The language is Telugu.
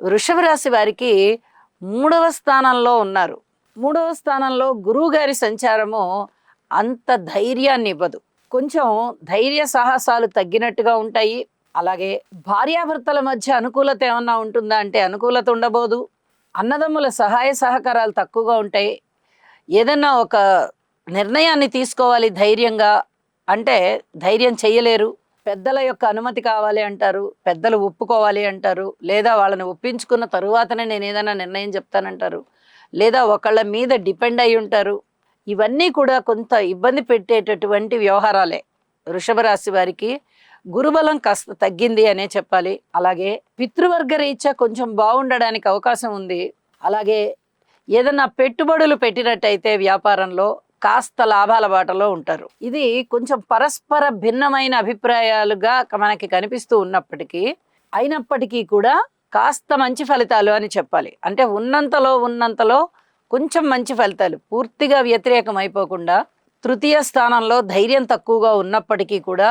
వృషభ రాశి వారికి 3వ స్థానంలో ఉన్నారు. 3వ స్థానంలో గురువు గారి సంచారము అంత ధైర్యాన్ని ఇవ్వదు. కొంచెం ధైర్య సాహసాలు తగ్గినట్టుగా ఉంటాయి. అలాగే భార్యాభర్తల మధ్య అనుకూలత ఏమన్నా ఉంటుందా అంటే అనుకూలత ఉండబోదు. అన్నదమ్ముల సహాయ సహకారాలు తక్కువగా ఉంటాయి. ఏదన్నా ఒక నిర్ణయాన్ని తీసుకోవాలి ధైర్యంగా అంటే ధైర్యం చెయ్యలేరు. పెద్దల యొక్క అనుమతి కావాలి అంటారు. పెద్దలు ఒప్పుకోవాలి అంటారు. లేదా వాళ్ళని ఒప్పించుకున్న తరువాతనే నేను ఏదైనా నిర్ణయం చెప్తానంటారు. లేదా ఒకళ్ళ మీద డిపెండ్ అయి ఉంటారు. ఇవన్నీ కూడా కొంత ఇబ్బంది పెట్టేటటువంటి వ్యవహారాలే. వృషభ రాశి వారికి గురుబలం కాస్త తగ్గింది అనే చెప్పాలి. అలాగే పితృవర్గ రీత్యా కొంచెం బాగుండడానికి అవకాశం ఉంది. అలాగే ఏదన్నా పెట్టుబడులు పెట్టినట్టయితే వ్యాపారంలో కాస్త లాభాల బాటలో ఉంటారు. ఇది కొంచెం పరస్పర భిన్నమైన అభిప్రాయాలుగా మనకి కనిపిస్తూ అయినప్పటికీ కూడా కాస్త మంచి ఫలితాలు అని చెప్పాలి. అంటే ఉన్నంతలో కొంచెం మంచి ఫలితాలు, పూర్తిగా వ్యతిరేకం అయిపోకుండా. తృతీయ స్థానంలో ధైర్యం తక్కువగా ఉన్నప్పటికీ కూడా